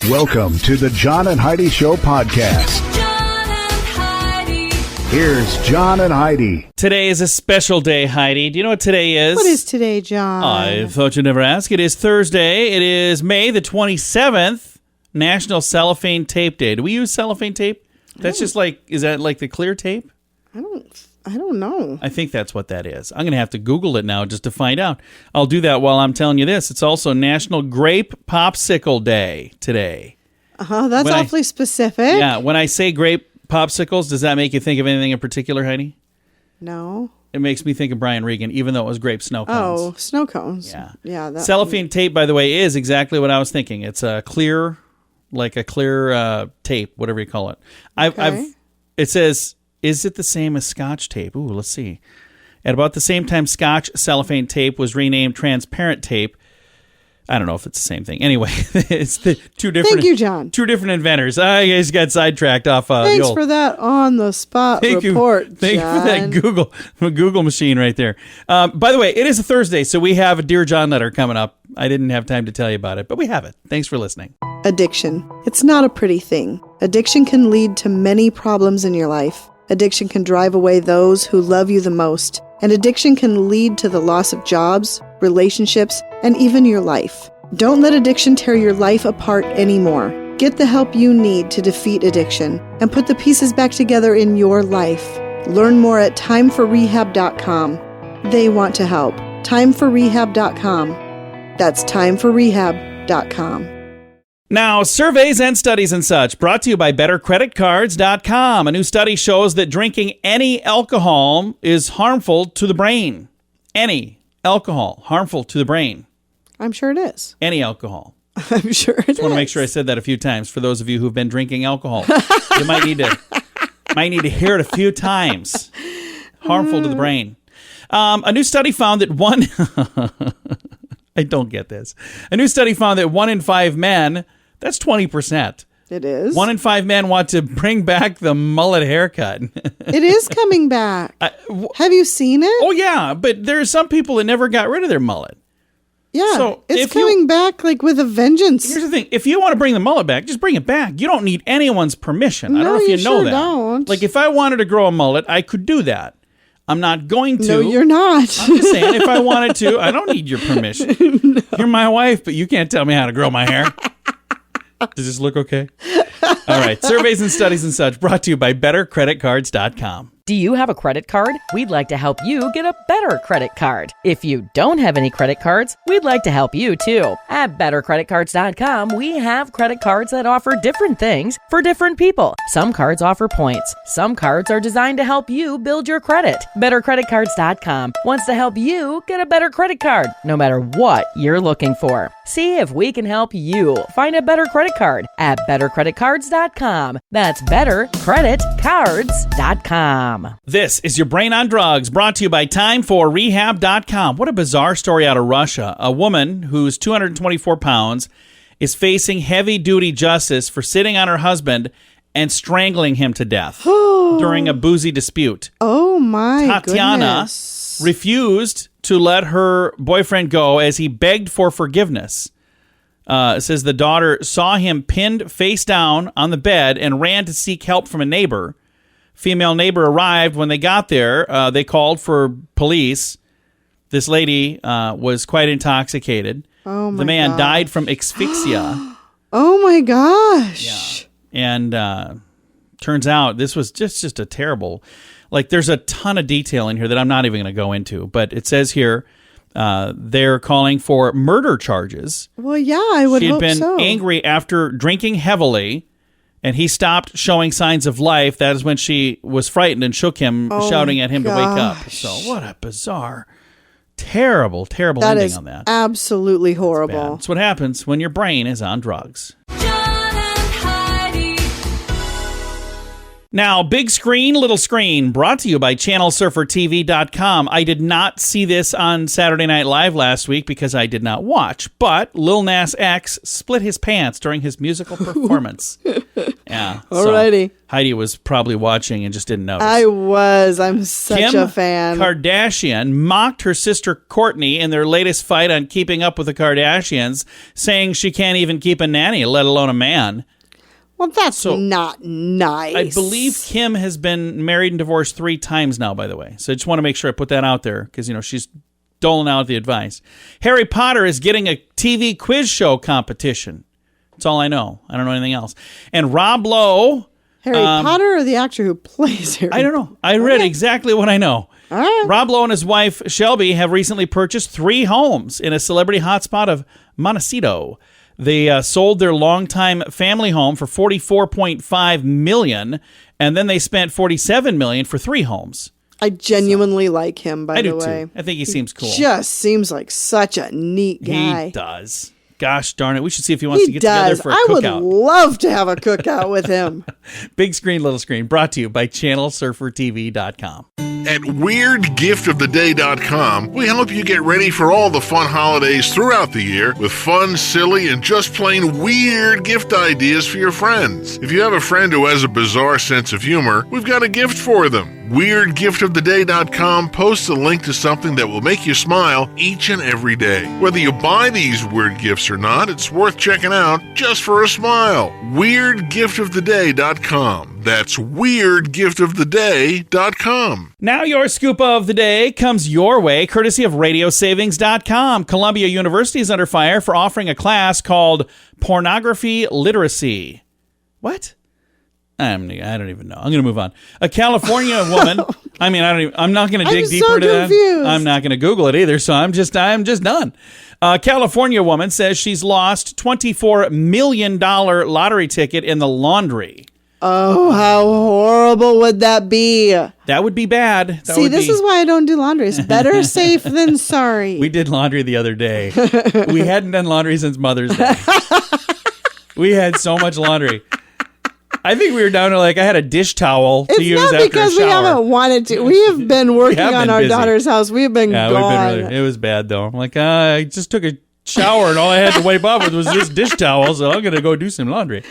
Welcome to the John and Heidi Show podcast. John and Heidi. Here's John and Heidi. Today is a special day, Heidi. Do you know what today is? What is today, John? I thought you'd never ask. It is Thursday. It is May the 27th, National Cellophane Tape Day. Do we use cellophane tape? That's just like, is that like the clear tape? I don't know. I think that's what that is. I'm going to have to Google it now just to find out. I'll do that while I'm telling you this. It's also National Grape Popsicle Day today. That's awfully specific. Yeah, when I say grape popsicles, does that make you think of anything in particular, Heidi? No. It makes me think of Brian Regan, even though it was grape snow cones. Oh, snow cones. Yeah. Yeah. Cellophane tape, by the way, is exactly what I was thinking. It's a clear, tape, whatever you call it. Okay. It says, is it the same as Scotch tape? Ooh, let's see. At about the same time, Scotch cellophane tape was renamed transparent tape. I don't know if it's the same thing. Anyway, it's the two different. Thank you, John. Two different inventors. I guys got sidetracked off. Thanks for that on the spot report. Thank you for that Google machine right there. By the way, it is a Thursday, so we have a Dear John letter coming up. I didn't have time to tell you about it, but we have it. Thanks for listening. Addiction. It's not a pretty thing. Addiction can lead to many problems in your life. Addiction can drive away those who love you the most. And addiction can lead to the loss of jobs, relationships, and even your life. Don't let addiction tear your life apart anymore. Get the help you need to defeat addiction and put the pieces back together in your life. Learn more at timeforrehab.com. They want to help. Timeforrehab.com. That's timeforrehab.com. Now, surveys and studies and such, brought to you by bettercreditcards.com. A new study shows that drinking any alcohol is harmful to the brain. Any alcohol, harmful to the brain. I'm sure it is. Any alcohol. I'm sure it is. Just want to make sure I said that a few times for those of you who've been drinking alcohol. You might need to hear it a few times. Harmful to the brain. A new study found that I don't get this. A new study found that 1 in 5 men, that's 20%. It is. 1 in 5 men want to bring back the mullet haircut. It is coming back. Have you seen it? Oh, yeah, but there are some people that never got rid of their mullet. Yeah, so it's coming back like with a vengeance. Here's the thing. If you want to bring the mullet back, just bring it back. You don't need anyone's permission. I don't know if you know that. Don't. Like, if I wanted to grow a mullet, I could do that. I'm not going to. No, you're not. I'm just saying, if I wanted to, I don't need your permission. No. You're my wife, but you can't tell me how to grow my hair. Does this look okay? All right. Surveys and studies and such brought to you by bettercreditcards.com. Do you have a credit card? We'd like to help you get a better credit card. If you don't have any credit cards, we'd like to help you too. At bettercreditcards.com, we have credit cards that offer different things for different people. Some cards offer points. Some cards are designed to help you build your credit. Bettercreditcards.com wants to help you get a better credit card, no matter what you're looking for. See if we can help you find a better credit card at bettercreditcards.com. That's bettercreditcards.com. This is your Brain on Drugs, brought to you by timeforrehab.com. What a bizarre story out of Russia. A woman who's 224 pounds is facing heavy-duty justice for sitting on her husband and strangling him to death during a boozy dispute. Oh, my Tatiana goodness. refused to let her boyfriend go as he begged for forgiveness. It says the daughter saw him pinned face down on the bed and ran to seek help from a neighbor. Female neighbor arrived. When they got there, they called for police. This lady was quite intoxicated. Oh my The man gosh. died from asphyxia. Oh my gosh. Yeah. And turns out this was just a terrible, like there's a ton of detail in here that I'm not even going to go into. But it says here they're calling for murder charges. Well, yeah, I would hope so. She had been angry after drinking heavily. And he stopped showing signs of life. That is when she was frightened and shook him, shouting at him to wake up. So what a bizarre, terrible ending on that. Absolutely horrible. That's what happens when your brain is on drugs. Now, big screen, little screen, brought to you by channelsurfertv.com. I did not see this on Saturday Night Live last week because I did not watch, but Lil Nas X split his pants during his musical performance. Yeah. Alrighty. So Heidi was probably watching and just didn't notice. I was. I'm such Kim a fan. Kardashian mocked her sister Kourtney in their latest fight on Keeping Up with the Kardashians, saying she can't even keep a nanny, let alone a man. Well, that's not nice. I believe Kim has been married and divorced 3 times now, by the way. So I just want to make sure I put that out there because, she's doling out the advice. Harry Potter is getting a TV quiz show competition. That's all I know. I don't know anything else. And Rob Lowe. Harry Potter or the actor who plays Harry I don't know. I read exactly what I know. All right. Rob Lowe and his wife, Shelby, have recently purchased 3 homes in a celebrity hotspot of Montecito. They sold their longtime family home for $44.5 million, and then they spent $47 million for 3 homes. I genuinely like him, by I the do way. too. I think he seems cool. Just seems like such a neat guy. He does. Gosh darn it. We should see if he wants to get together for a I would cookout. love to have a cookout with him. Big screen, little screen, brought to you by channelsurfertv.com. At WeirdGiftOfTheDay.com, we help you get ready for all the fun holidays throughout the year with fun, silly, and just plain weird gift ideas for your friends. If you have a friend who has a bizarre sense of humor, we've got a gift for them. WeirdGiftOfTheDay.com posts a link to something that will make you smile each and every day. Whether you buy these weird gifts or not, it's worth checking out just for a smile. WeirdGiftOfTheDay.com. That's WeirdGiftOfTheDay.com. Now your scoop of the day comes your way, courtesy of RadioSavings.com. Columbia University is under fire for offering a class called Pornography Literacy. What? I don't even know. I'm going to move on. A California woman. I'm not going to dig deeper into that. I'm not going to Google it either. So I'm just done. A California woman says she's lost $24 million lottery ticket in the laundry. Oh, how horrible would that be? That would be bad. This is why I don't do laundry. It's better safe than sorry. We did laundry the other day. We hadn't done laundry since Mother's Day. We had so much laundry. I think we were down to I had a dish towel to use after a shower. It's not because we haven't wanted to. We have been working on our busy. Daughter's house. We've been gone. It was bad though. I just took a shower and all I had to wipe off with was this dish towel, so I'm going to go do some laundry.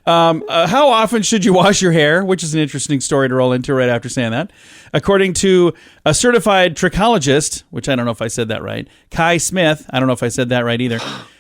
How often should you wash your hair? Which is an interesting story to roll into right after saying that. According to a certified trichologist, which I don't know if I said that right, Kai Smith, I don't know if I said that right either.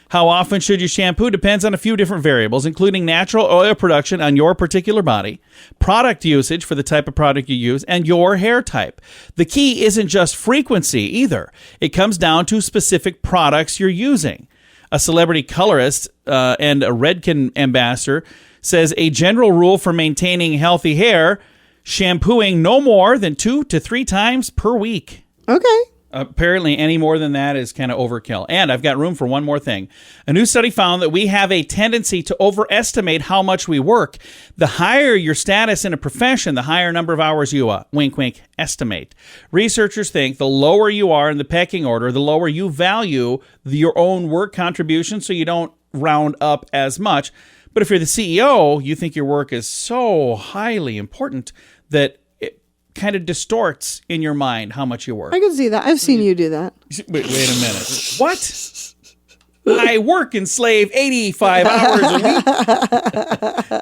How often should you shampoo depends on a few different variables, including natural oil production on your particular body, product usage for the type of product you use, and your hair type. The key isn't just frequency either. It comes down to specific products you're using. A celebrity colorist and a Redken ambassador says a general rule for maintaining healthy hair, shampooing no more than 2 to 3 times per week. Okay. Apparently, any more than that is kind of overkill. And I've got room for one more thing. A new study found that we have a tendency to overestimate how much we work. The higher your status in a profession, the higher number of hours you, wink, wink, estimate. Researchers think the lower you are in the pecking order, the lower you value your own work contribution, so you don't round up as much. But if you're the CEO, you think your work is so highly important that kind of distorts in your mind how much you work. I can see that. I've seen you do that. Wait a minute. What? I work and slave 85 hours a week.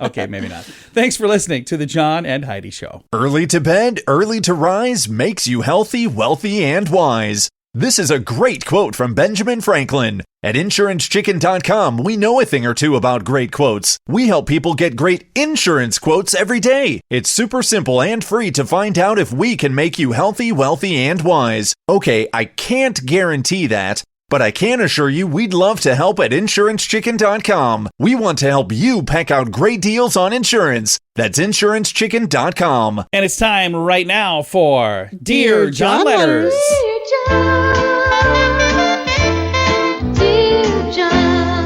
Okay, maybe not. Thanks for listening to the John and Heidi Show. Early to bed, early to rise makes you healthy, wealthy, and wise. This is a great quote from Benjamin Franklin. At InsuranceChicken.com, we know a thing or two about great quotes. We help people get great insurance quotes every day. It's super simple and free to find out if we can make you healthy, wealthy, and wise. Okay, I can't guarantee that, but I can assure you we'd love to help at InsuranceChicken.com. We want to help you peck out great deals on insurance. That's InsuranceChicken.com. And it's time right now for Dear John Letters.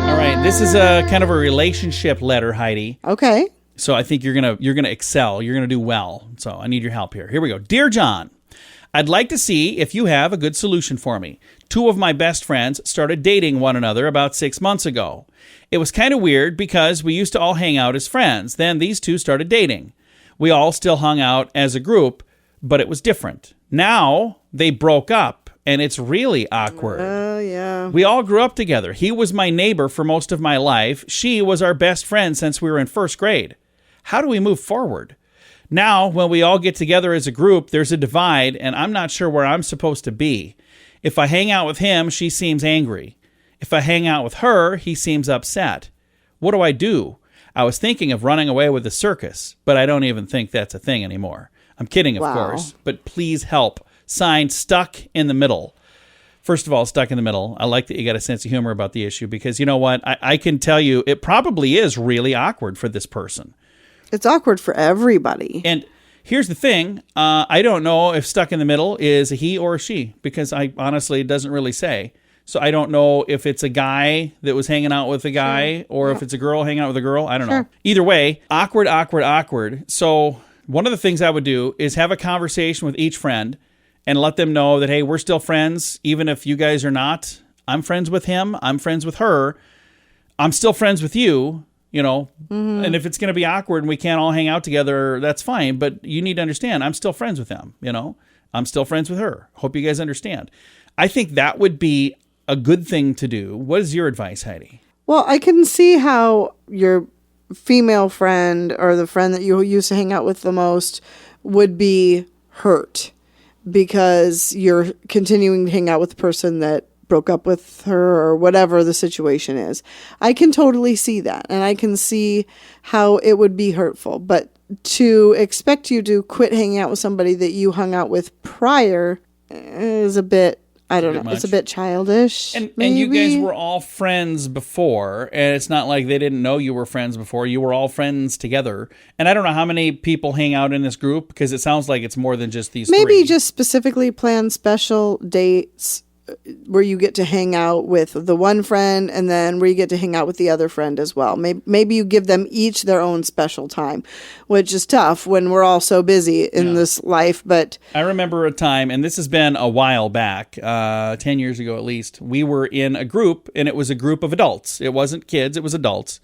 All right, this is a kind of a relationship letter, Heidi. Okay. So I think you're gonna excel. You're gonna do well. So I need your help here. Here we go. Dear John, I'd like to see if you have a good solution for me. 2 of my best friends started dating one another about 6 months ago. It was kind of weird because we used to all hang out as friends. Then these 2 started dating. we all still hung out as a group, but it was different. Now they broke up, and it's really awkward. Yeah. We all grew up together. He was my neighbor for most of my life. She was our best friend since we were in first grade. How do we move forward? Now, when we all get together as a group, there's a divide, and I'm not sure where I'm supposed to be. If I hang out with him, she seems angry. If I hang out with her, he seems upset. What do I do? I was thinking of running away with the circus, but I don't even think that's a thing anymore. I'm kidding, of course, but please help. Signed, Stuck in the Middle. First of all, Stuck in the Middle. I like that you got a sense of humor about the issue because you know what? I can tell you it probably is really awkward for this person. It's awkward for everybody. And here's the thing. I don't know if Stuck in the Middle is a he or a she because it doesn't really say. So I don't know if it's a guy that was hanging out with a guy or if it's a girl hanging out with a girl. I don't know. Either way, awkward. So one of the things I would do is have a conversation with each friend and let them know that, hey, we're still friends, even if you guys are not. I'm friends with him. I'm friends with her. I'm still friends with you, And if it's going to be awkward and we can't all hang out together, that's fine. But you need to understand, I'm still friends with them, I'm still friends with her. Hope you guys understand. I think that would be a good thing to do. What is your advice, Heidi? Well, I can see how your female friend or the friend that you used to hang out with the most would be hurt because you're continuing to hang out with the person that broke up with her or whatever the situation is. I can totally see that, and I can see how it would be hurtful. But to expect you to quit hanging out with somebody that you hung out with prior is a bit, I don't know, it's a bit childish. And you guys were all friends before, and it's not like they didn't know you were friends before. You were all friends together. And I don't know how many people hang out in this group, because it sounds like it's more than just these Maybe three. just specifically plan special dates where you get to hang out with the one friend and then where you get to hang out with the other friend as well. Maybe you give them each their own special time, which is tough when we're all so busy in this life. But I remember a time, and this has been a while back, 10 years ago at least, we were in a group, and it was a group of adults. It wasn't kids, it was adults.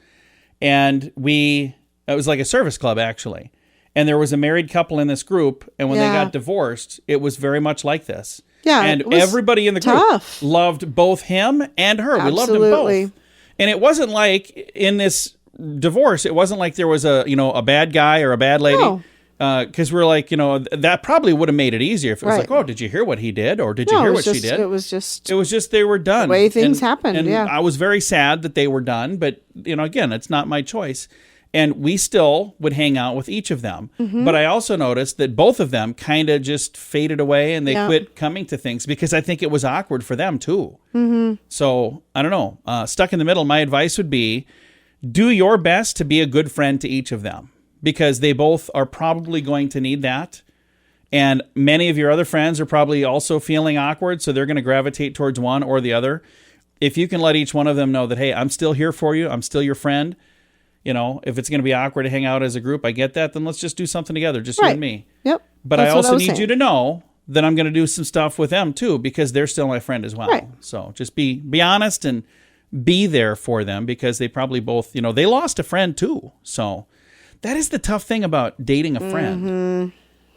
And it was like a service club, actually. And there was a married couple in this group, and when they got divorced, it was very much like this. Yeah, and everybody in the group loved both him and her. Absolutely. We loved them both. And it wasn't like in this divorce, it wasn't like there was a bad guy or a bad lady. Because we're like, that probably would have made it easier if it was like, oh, did you hear what he did? Or did you hear what she did? It was just they were done. The way things happened, and I was very sad that they were done. But, again, it's not my choice. And we still would hang out with each of them. Mm-hmm. But I also noticed that both of them kind of just faded away and they quit coming to things because I think it was awkward for them too. Mm-hmm. So, I don't know. Stuck in the middle, my advice would be do your best to be a good friend to each of them because they both are probably going to need that. And many of your other friends are probably also feeling awkward, so they're going to gravitate towards one or the other. If you can let each one of them know that, hey, I'm still here for you. I'm still your friend. If it's going to be awkward to hang out as a group, I get that. Then let's just do something together, just you and me. Yep. But That's I also need saying. you to know that I'm going to do some stuff with them too, because they're still my friend as well. Right. So just be honest and be there for them because they probably both, they lost a friend too. So that is the tough thing about dating a friend. Mm-hmm.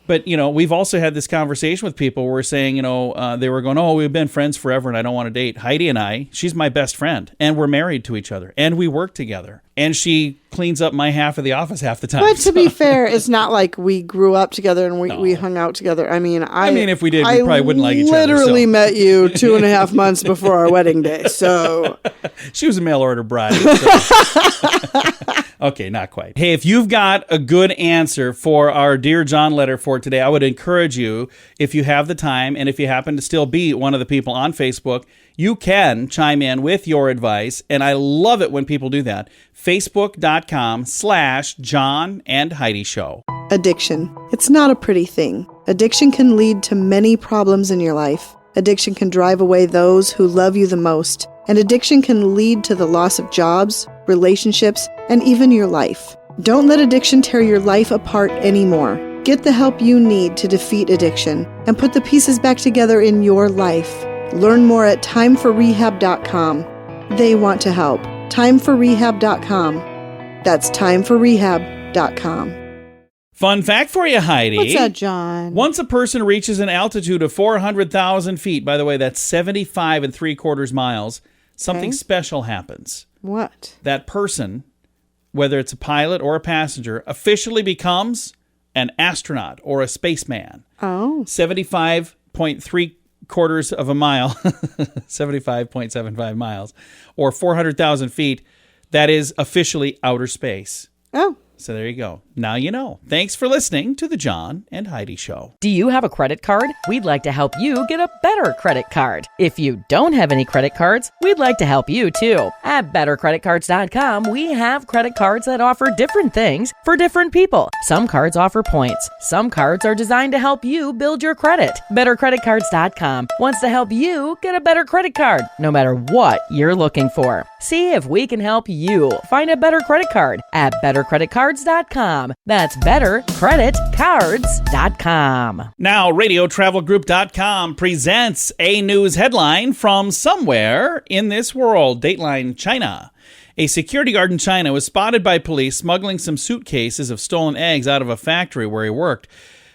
But, we've also had this conversation with people where we're saying, they were going, oh, we've been friends forever and I don't want to date. Heidi and I, she's my best friend and we're married to each other and we work together. And she cleans up my half of the office half the time. But to be fair, it's not like we grew up together and we hung out together. I mean, if we did, we probably wouldn't like each other. I literally met you 2.5 months before our wedding day. So she was a mail order bride. So. Okay, not quite. Hey, if you've got a good answer for our Dear John letter for today, I would encourage you, if you have the time, and if you happen to still be one of the people on Facebook, you can chime in with your advice, and I love it when people do that. Facebook.com/JohnandHeidiShow. Addiction. It's not a pretty thing. Addiction can lead to many problems in your life. Addiction can drive away those who love you the most. And addiction can lead to the loss of jobs, relationships, and even your life. Don't let addiction tear your life apart anymore. Get the help you need to defeat addiction and put the pieces back together in your life. Learn more at timeforrehab.com. They want to help. Timeforrehab.com. That's timeforrehab.com. Fun fact for you, Heidi. What's that, John? Once a person reaches an altitude of 400,000 feet, by the way, that's 75 3/4 miles, something Okay. special happens. What? That person, whether it's a pilot or a passenger, officially becomes an astronaut or a spaceman. Oh. 75.75 of a mile, 75.75 miles, or 400,000 feet, that is officially outer space. Oh. So there you go. Now you know. Thanks for listening to the John and Heidi Show. Do you have a credit card? We'd like to help you get a better credit card. If you don't have any credit cards, we'd like to help you too. At bettercreditcards.com, we have credit cards that offer different things for different people. Some cards offer points. Some cards are designed to help you build your credit. Bettercreditcards.com wants to help you get a better credit card, no matter what you're looking for. See if we can help you find a better credit card at bettercreditcards.com. That's bettercreditcards.com. Now, RadioTravelGroup.com presents a news headline from somewhere in this world. Dateline China. A security guard in China was spotted by police smuggling some suitcases of stolen eggs out of a factory where he worked.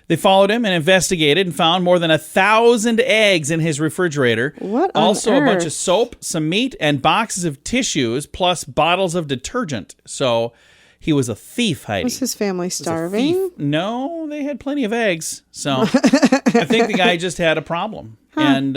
They followed him and investigated and found more than 1,000 eggs in his refrigerator. What on Also, a bunch earth? of soap, some meat, and boxes of tissues, plus bottles of detergent. So he was a thief, Heidi. Was his family Was a starving? thief. No, they had plenty of eggs. So I think the guy just had a problem. And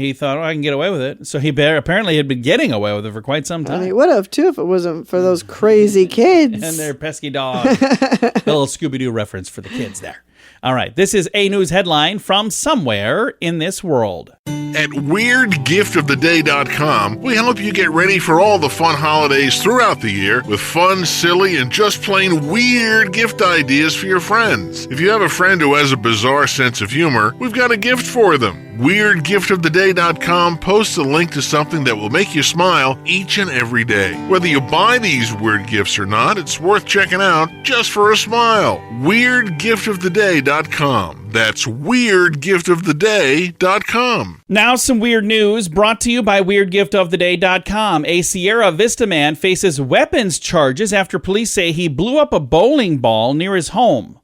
he thought, oh, I can get away with it. So he apparently had been getting away with it for quite some time. And he would have, too, if it wasn't for those crazy kids. And their pesky dog. A little Scooby-Doo reference for the kids there. All right, this is a news headline from somewhere in this world. At WeirdGiftOfTheDay.com, we help you get ready for all the fun holidays throughout the year with fun, silly, and just plain weird gift ideas for your friends. If you have a friend who has a bizarre sense of humor, we've got a gift for them. WeirdGiftOfTheDay.com posts a link to something that will make you smile each and every day. Whether you buy these weird gifts or not, it's worth checking out just for a smile. WeirdGiftOfTheDay.com. That's WeirdGiftOfTheDay.com. Now some weird news brought to you by WeirdGiftOfTheDay.com. A Sierra Vista man faces weapons charges after police say he blew up a bowling ball near his home.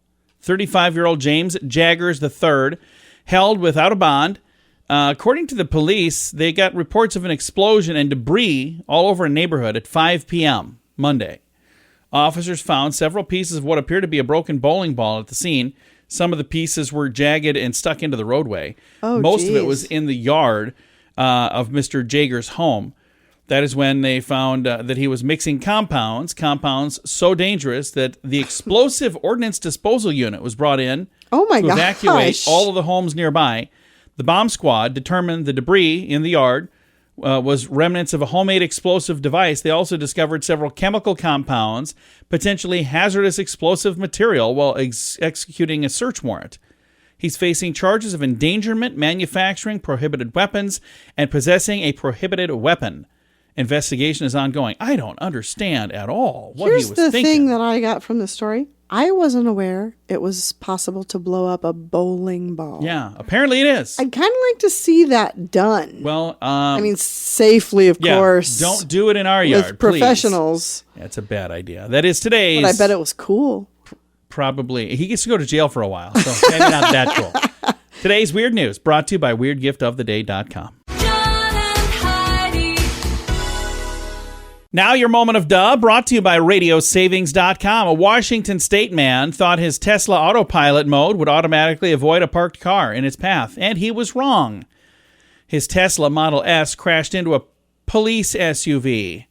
35-year-old James Jaggers III held without a bond. According to the police, they got reports of an explosion and debris all over a neighborhood at 5 p.m. Monday. Officers found several pieces of what appeared to be a broken bowling ball at the scene. Some of the pieces were jagged and stuck into the roadway. Oh, Most of it geez. was in the yard of Mr. Jager's home. That is when they found that he was mixing compounds so dangerous that the explosive ordnance disposal unit was brought in Oh, my to evacuate gosh. all of the homes nearby. The bomb squad determined the debris in the yard was remnants of a homemade explosive device. They also discovered several chemical compounds, potentially hazardous explosive material, while executing a search warrant. He's facing charges of endangerment, manufacturing prohibited weapons, and possessing a prohibited weapon. Investigation is ongoing. I don't understand at all what Here's he was the thinking. thing that I got from the story. I wasn't aware it was possible to blow up a bowling ball. Yeah, apparently it is. I'd kind of like to see that done. Well, I mean, safely, of yeah, course. don't do it in our yard, with professionals. Please. That's a bad idea. That is today's. But I bet it was cool. Probably. He gets to go to jail for a while, so maybe not that cool. Today's weird news brought to you by WeirdGiftOfTheDay.com. John and Heidi. Now your moment of duh, brought to you by RadioSavings.com. A Washington state man thought his Tesla autopilot mode would automatically avoid a parked car in its path, and he was wrong. His Tesla Model S crashed into a police SUV.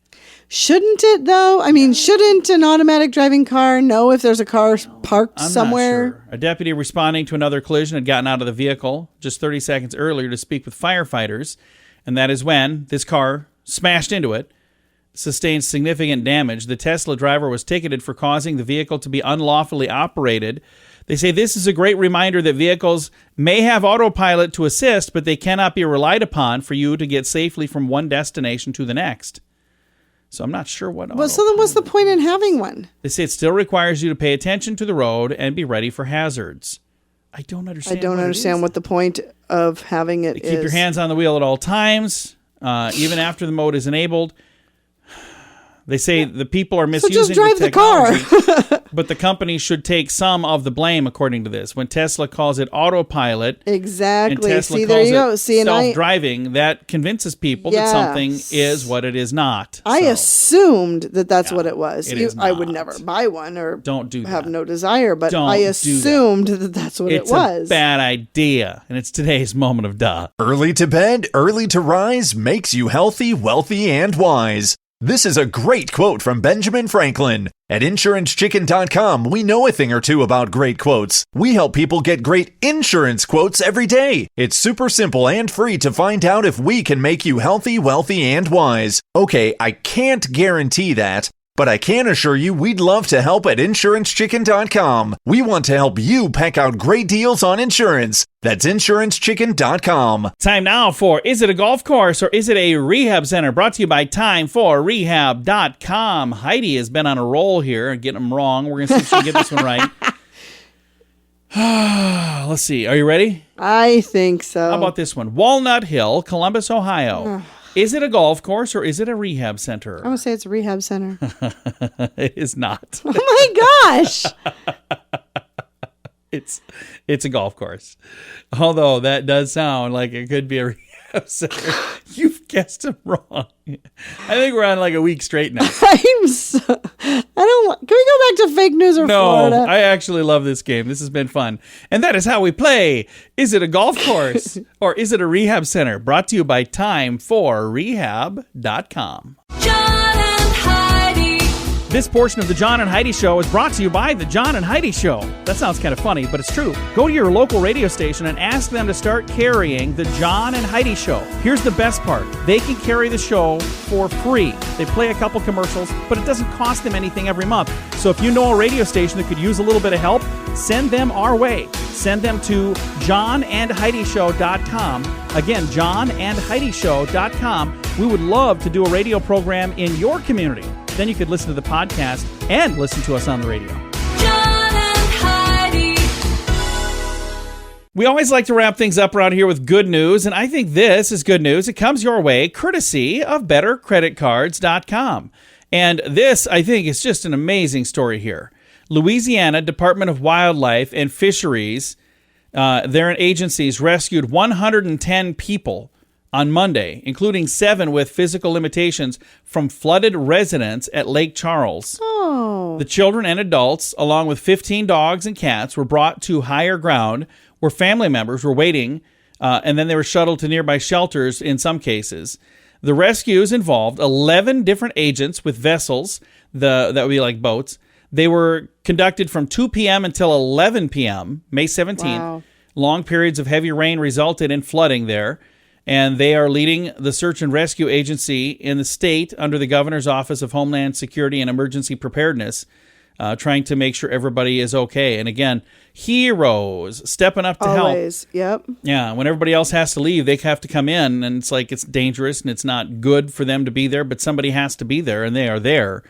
Shouldn't it, though? I mean, shouldn't an automatic driving car know if there's a car parked I'm somewhere? not sure. A deputy responding to another collision had gotten out of the vehicle just 30 seconds earlier to speak with firefighters, and that is when this car smashed into it, sustained significant damage. The Tesla driver was ticketed for causing the vehicle to be unlawfully operated. They say this is a great reminder that vehicles may have autopilot to assist, but they cannot be relied upon for you to get safely from one destination to the next. So I'm not sure what. Well, so then what's the point in having one? They say it still requires you to pay attention to the road and be ready for hazards. I don't understand. I don't understand what the point of having it is. Keep your hands on the wheel at all times, even after the mode is enabled. They say the people are So misusing just drive the car. technology, but the company should take some of the blame, according to this. When Tesla calls it autopilot, and Exactly. Tesla See, there calls you go. it See, and I self-driving, that convinces people that something Yes. is what it is not. I So, assumed that that's what it was. it is I would not. never buy one or Don't do have that. no desire, but Don't I do that. assumed that that's what it's it was. a bad idea, and it's today's moment of duh. Early to bed, early to rise makes you healthy, wealthy, and wise. This is a great quote from Benjamin Franklin. At InsuranceChicken.com, we know a thing or two about great quotes. We help people get great insurance quotes every day. It's super simple and free to find out if we can make you healthy, wealthy, and wise. Okay, I can't guarantee that, but I can assure you we'd love to help at InsuranceChicken.com. We want to help you pack out great deals on insurance. That's InsuranceChicken.com. Time now for Is It a Golf Course or Is It a Rehab Center? Brought to you by TimeForRehab.com. Heidi has been on a roll here and getting them wrong. We're going to see if she can get this one right. Let's see. Are you ready? I think so. How about this one? Walnut Hill, Columbus, Ohio. Is it a golf course or is it a rehab center? I'm going to say it's a rehab center. It is not. Oh my gosh. It's a golf course. Although that does sound like it could be a rehab center. You've guessed them wrong. I think we're on like a week straight now. Can we go back to fake news or No, Florida? I actually love this game. This has been fun. And that is how we play. Is it a golf course or is it a rehab center? Brought to you by TimeForRehab.com. John and Heidi. This portion of the John and Heidi Show is brought to you by the John and Heidi Show. That sounds kind of funny, but it's true. Go to your local radio station and ask them to start carrying the John and Heidi Show. Here's the best part. They can carry the show for free. They play a couple commercials, but it doesn't cost them anything every month. So if you know a radio station that could use a little bit of help, send them our way. Send them to johnandheidishow.com. Again, johnandheidishow.com. We would love to do a radio program in your community. Then you could listen to the podcast and listen to us on the radio. John and Heidi. We always like to wrap things up around here with good news, and I think this is good news. It comes your way courtesy of bettercreditcards.com. And this, I think, is just an amazing story here. Louisiana Department of Wildlife and Fisheries, their agencies rescued 110 people on Monday, including 7 with physical limitations from flooded residents at Lake Charles. Oh. The children and adults, along with 15 dogs and cats, were brought to higher ground where family members were waiting, and then they were shuttled to nearby shelters in some cases. The rescues involved 11 different agents with vessels, that would be like boats. They were conducted from 2 p.m. until 11 p.m., May 17th. Wow. Long periods of heavy rain resulted in flooding there. And they are leading the search and rescue agency in the state under the Governor's Office of Homeland Security and Emergency Preparedness, trying to make sure everybody is okay. And again, heroes stepping up to help. Always. Yep. Yeah, when everybody else has to leave, they have to come in, and it's like it's dangerous and it's not good for them to be there, but somebody has to be there, and they are there.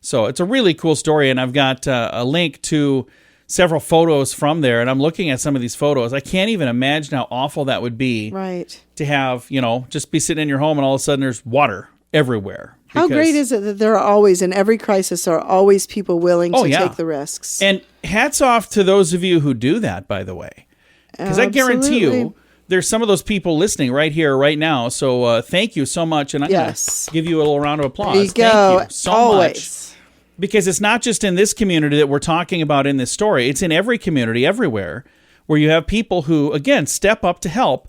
So it's a really cool story, and I've got a link to several photos from there, and I'm looking at some of these photos. I can't even imagine how awful that would be Right. to have, just be sitting in your home and all of a sudden there's water everywhere. How great is it that there are always, in every crisis, there are always people willing to take the risks. And hats off to those of you who do that, by the way. Because I guarantee you, Absolutely. there's some of those people listening right here, right now. So thank you so much. And I'm going Yes. to give you a little round of applause. There you go. Thank you so Always. much. Because it's not just in this community that we're talking about in this story. It's in every community, everywhere, where you have people who, again, step up to help.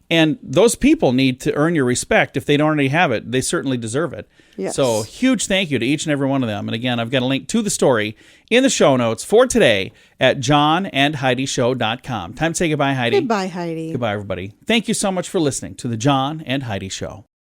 And those people need to earn your respect. If they don't already have it, they certainly deserve it. Yes. So huge thank you to each and every one of them. And again, I've got a link to the story in the show notes for today at johnandheidishow.com. Time to say goodbye, Heidi. Goodbye, Heidi. Goodbye, everybody. Thank you so much for listening to the John and Heidi Show.